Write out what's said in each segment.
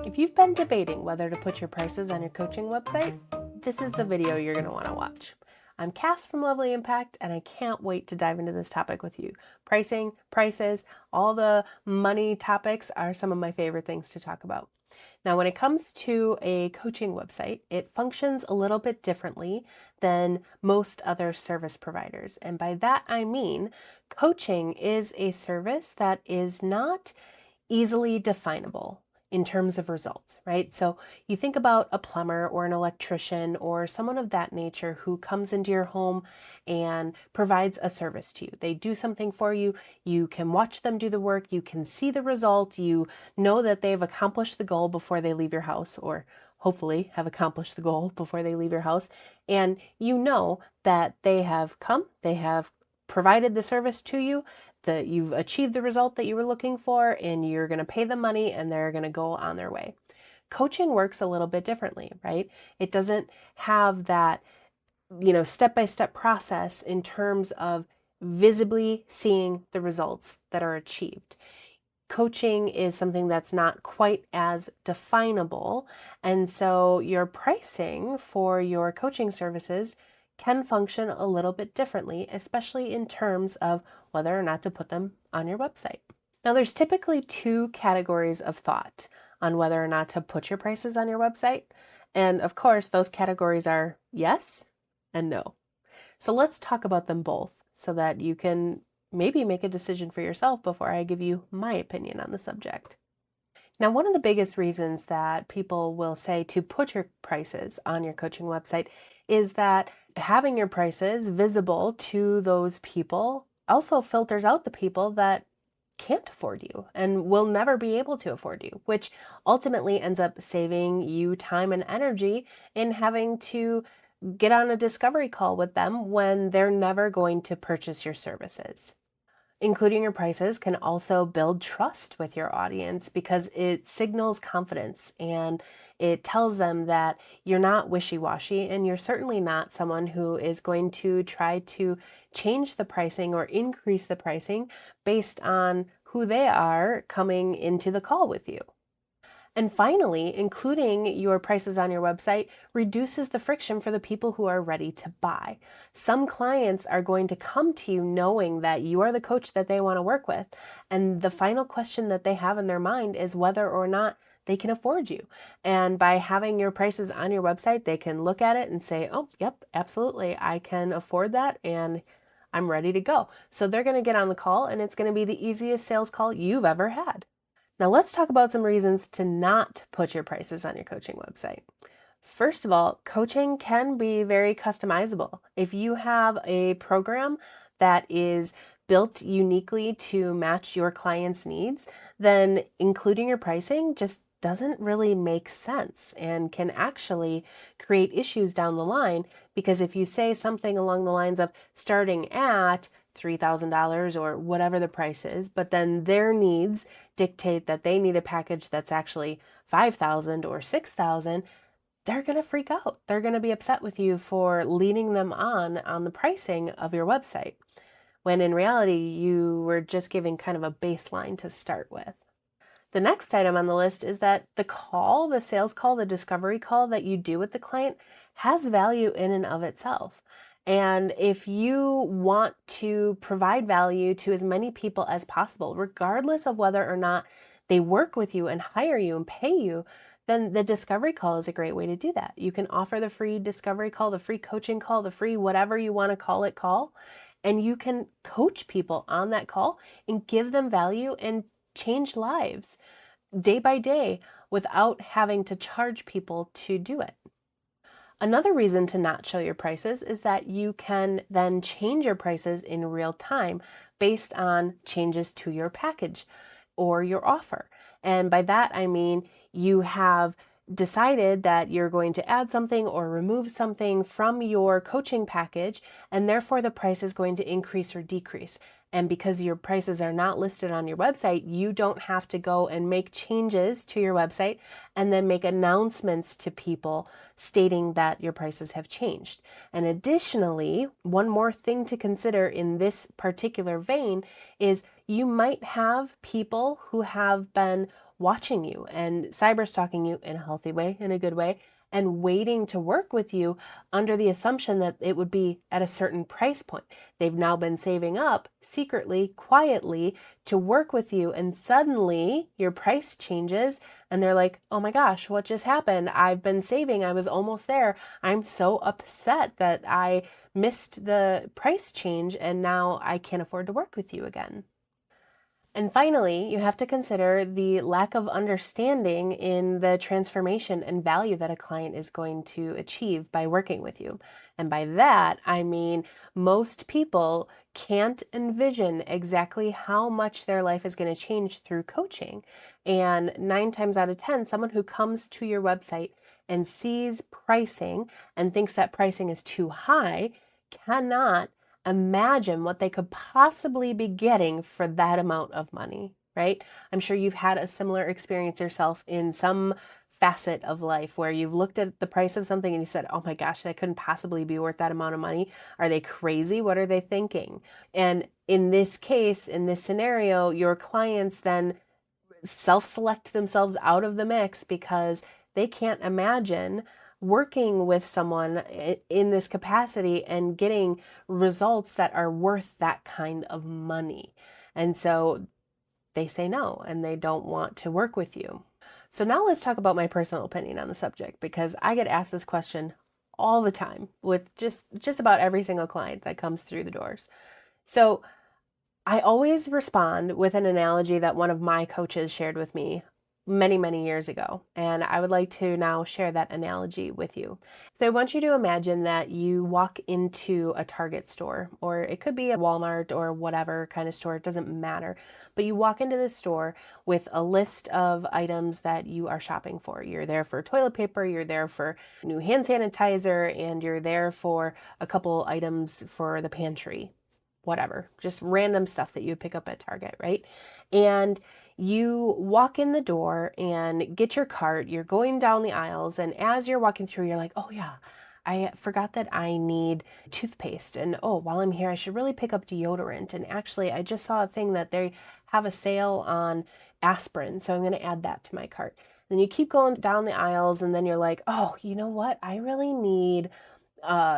If you've been debating whether to put your prices on your coaching website, this is the video you're going to want to watch. I'm Cass from Lovely Impact, and I can't wait to dive into this topic with you. Pricing, prices, all the money topics are some of my favorite things to talk about. Now, when it comes to a coaching website, it functions a little bit differently than most other service providers. And by that, I mean coaching is a service that is not easily definable in terms of results, right? So you think about a plumber or an electrician or someone of that nature who comes into your home and provides a service to you. They do something for you. You can watch them do the work. You can see the result. You know that they've accomplished the goal before they leave your house, or hopefully have accomplished the goal before they leave your house. And you know that they have come, they have provided the service to you, that you've achieved the result that you were looking for, and you're going to pay them money and they're going to go on their way. Coaching works a little bit differently, right? It doesn't have that, step-by-step process in terms of visibly seeing the results that are achieved. Coaching is something that's not quite as definable, and so your pricing for your coaching services can function a little bit differently, especially in terms of whether or not to put them on your website. Now, there's typically two categories of thought on whether or not to put your prices on your website. And of course, those categories are yes and no. So let's talk about them both so that you can maybe make a decision for yourself before I give you my opinion on the subject. Now, one of the biggest reasons that people will say to put your prices on your coaching website is that having your prices visible to those people also filters out the people that can't afford you and will never be able to afford you, which ultimately ends up saving you time and energy in having to get on a discovery call with them when they're never going to purchase your services. Including your prices can also build trust with your audience because it signals confidence and it tells them that you're not wishy-washy and you're certainly not someone who is going to try to change the pricing or increase the pricing based on who they are coming into the call with you. And finally, including your prices on your website reduces the friction for the people who are ready to buy. Some clients are going to come to you knowing that you are the coach that they want to work with. And the final question that they have in their mind is whether or not they can afford you. And by having your prices on your website, they can look at it and say, oh, yep, absolutely, I can afford that and I'm ready to go. So they're going to get on the call and it's going to be the easiest sales call you've ever had. Now let's talk about some reasons to not put your prices on your coaching website. First of all, coaching can be very customizable. If you have a program that is built uniquely to match your client's needs, then including your pricing just doesn't really make sense and can actually create issues down the line, because if you say something along the lines of starting at $3,000 or whatever the price is, but then their needs dictate that they need a package that's actually $5,000 or $6,000, they're going to freak out. They're going to be upset with you for leading them on the pricing of your website, when in reality, you were just giving kind of a baseline to start with. The next item on the list is that the sales call, the discovery call that you do with the client has value in and of itself. And if you want to provide value to as many people as possible, regardless of whether or not they work with you and hire you and pay you, then the discovery call is a great way to do that. You can offer the free discovery call, the free coaching call, the free whatever you want to call it call, and you can coach people on that call and give them value and change lives day by day without having to charge people to do it. Another reason to not show your prices is that you can then change your prices in real time based on changes to your package or your offer. And by that, I mean you have decided that you're going to add something or remove something from your coaching package, and therefore the price is going to increase or decrease. And because your prices are not listed on your website, you don't have to go and make changes to your website and then make announcements to people stating that your prices have changed. And additionally, one more thing to consider in this particular vein is you might have people who have been watching you and cyber stalking you in a healthy way, in a good way, and waiting to work with you under the assumption that it would be at a certain price point. They've now been saving up secretly, quietly to work with you, and suddenly your price changes and they're like, oh my gosh, what just happened? I've been saving, I was almost there. I'm so upset that I missed the price change and now I can't afford to work with you again. And finally, you have to consider the lack of understanding in the transformation and value that a client is going to achieve by working with you. And by that, I mean most people can't envision exactly how much their life is going to change through coaching. And 9 times out of 10, someone who comes to your website and sees pricing and thinks that pricing is too high cannot imagine what they could possibly be getting for that amount of money, right? I'm sure you've had a similar experience yourself in some facet of life where you've looked at the price of something and you said, oh my gosh, that couldn't possibly be worth that amount of money. Are they crazy? What are they thinking? And in this case, in this scenario, your clients then self-select themselves out of the mix because they can't imagine working with someone in this capacity and getting results that are worth that kind of money. And so they say no and they don't want to work with you. So now let's talk about my personal opinion on the subject, because I get asked this question all the time with just about every single client that comes through the doors. So I always respond with an analogy that one of my coaches shared with me many, many years ago. And I would like to now share that analogy with you. So I want you to imagine that you walk into a Target store, or it could be a Walmart or whatever kind of store, it doesn't matter. But you walk into this store with a list of items that you are shopping for. You're there for toilet paper, you're there for new hand sanitizer, and you're there for a couple items for the pantry. Whatever, just random stuff that you pick up at Target, right? And you walk in the door and get your cart, you're going down the aisles, and as you're walking through, you're like, oh yeah, I forgot that I need toothpaste. And oh, while I'm here, I should really pick up deodorant. And actually, I just saw a thing that they have a sale on aspirin, so I'm going to add that to my cart. Then you keep going down the aisles, and then you're like, oh, you know what? I really need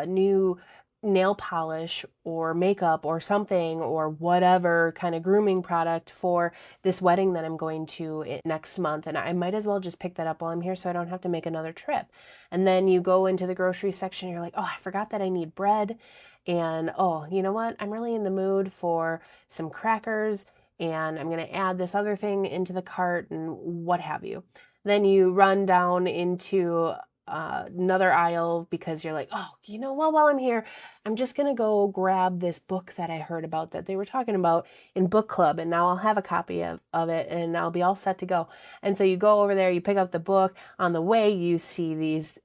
new nail polish or makeup or something or whatever kind of grooming product for this wedding that I'm going to next month. And I might as well just pick that up while I'm here so I don't have to make another trip. And then you go into the grocery section, you're like, oh, I forgot that I need bread. And oh, you know what? I'm really in the mood for some crackers and I'm going to add this other thing into the cart and what have you. Then you run down into another aisle because you're like, oh, you know what, while I'm here, I'm just going to go grab this book that I heard about that they were talking about in book club, and now I'll have a copy of it and I'll be all set to go. And so you go over there, you pick up the book. On the way, you see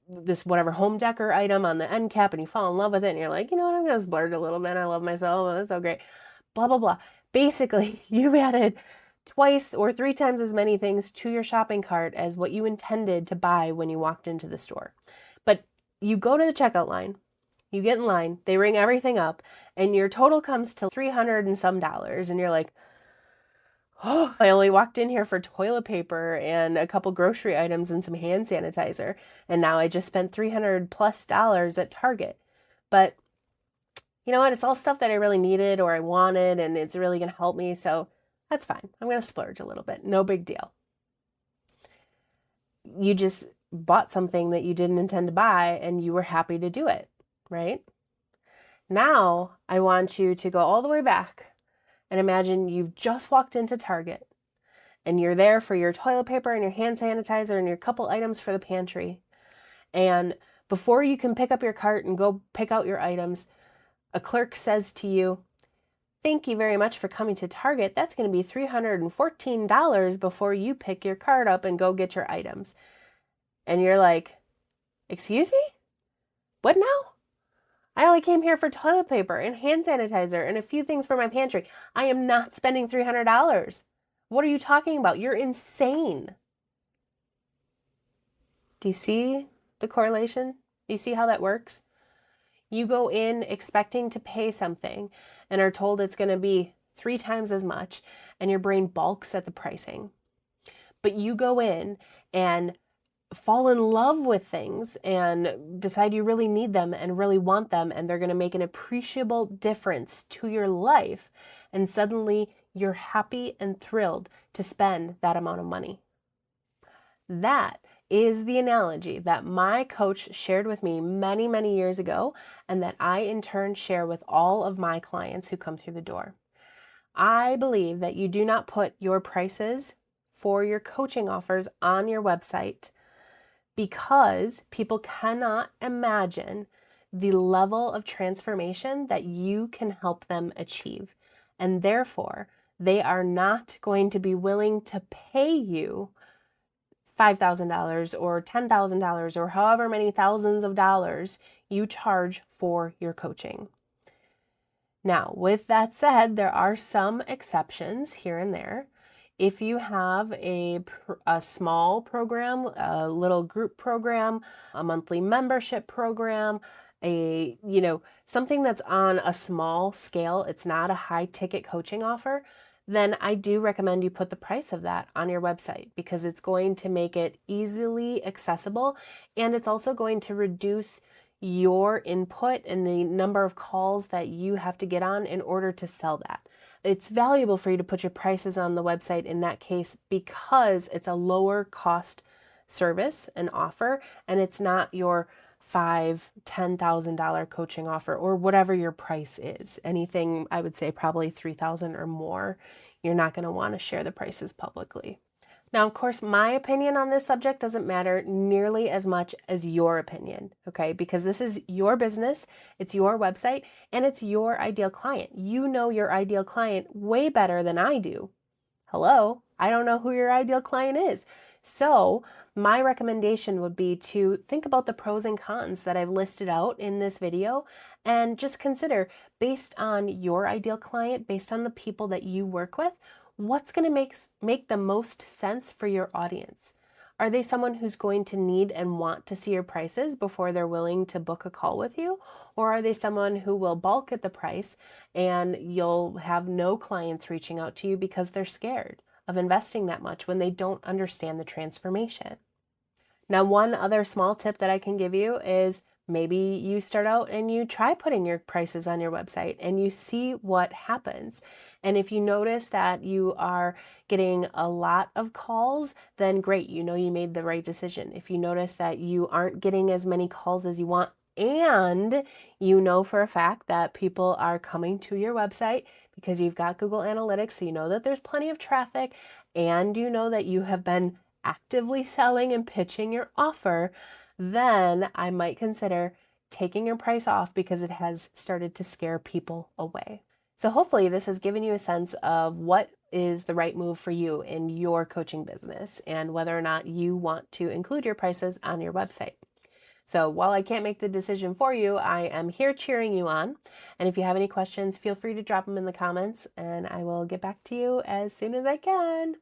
this whatever home decor item on the end cap and you fall in love with it and you're like, you know what, I'm going to splurge a little bit. I love myself. Oh, that's so great. Blah, blah, blah. Basically, you've added twice or 3 times as many things to your shopping cart as what you intended to buy when you walked into the store. But you go to the checkout line, you get in line, they ring everything up, and your total comes to $300 and some, and you're like, oh, I only walked in here for toilet paper and a couple grocery items and some hand sanitizer, and now I just spent $300+ at Target. But you know what? It's all stuff that I really needed or I wanted, and it's really going to help me, so that's fine. I'm going to splurge a little bit. No big deal. You just bought something that you didn't intend to buy and you were happy to do it, right? Now I want you to go all the way back and imagine you've just walked into Target and you're there for your toilet paper and your hand sanitizer and your couple items for the pantry. And before you can pick up your cart and go pick out your items, a clerk says to you, thank you very much for coming to Target. That's going to be $314 before you pick your cart up and go get your items. And you're like, excuse me? What now? I only came here for toilet paper and hand sanitizer and a few things for my pantry. I am not spending $300. What are you talking about? You're insane. Do you see the correlation? Do you see how that works? You go in expecting to pay something and are told it's going to be 3 times as much, and your brain balks at the pricing. but you go in and fall in love with things and decide you really need them and really want them, and they're going to make an appreciable difference to your life, and suddenly you're happy and thrilled to spend that amount of money. That is the analogy that my coach shared with me many, many years ago, and that I in turn share with all of my clients who come through the door. I believe that you do not put your prices for your coaching offers on your website because people cannot imagine the level of transformation that you can help them achieve. And therefore, they are not going to be willing to pay you $5,000 or $10,000 or however many thousands of dollars you charge for your coaching. Now, with that said, there are some exceptions here and there. If you have a small program, a little group program, a monthly membership program, something that's on a small scale, it's not a high ticket coaching offer, then I do recommend you put the price of that on your website because it's going to make it easily accessible, and it's also going to reduce your input and the number of calls that you have to get on in order to sell that. It's valuable for you to put your prices on the website in that case because it's a lower cost service and offer, and it's not your $5,000-$10,000 coaching offer or whatever your price is. Anything, I would say probably $3,000 or more, you're not going to want to share the prices publicly. Now, of course, my opinion on this subject doesn't matter nearly as much as your opinion, okay? Because this is your business, it's your website, and it's your ideal client. You know your ideal client way better than I do. Hello? I don't know who your ideal client is. So my recommendation would be to think about the pros and cons that I've listed out in this video and just consider, based on your ideal client, based on the people that you work with, what's going to make the most sense for your audience. Are they someone who's going to need and want to see your prices before they're willing to book a call with you? Or are they someone who will balk at the price and you'll have no clients reaching out to you because they're scared of investing that much when they don't understand the transformation? Now, one other small tip that I can give you is maybe you start out and you try putting your prices on your website and you see what happens. And if you notice that you are getting a lot of calls, then great, you know you made the right decision. If you notice that you aren't getting as many calls as you want, and you know for a fact that people are coming to your website because you've got Google Analytics, so you know that there's plenty of traffic, and you know that you have been actively selling and pitching your offer, then I might consider taking your price off because it has started to scare people away. So hopefully this has given you a sense of what is the right move for you in your coaching business and whether or not you want to include your prices on your website. So while I can't make the decision for you, I am here cheering you on. And if you have any questions, feel free to drop them in the comments and I will get back to you as soon as I can.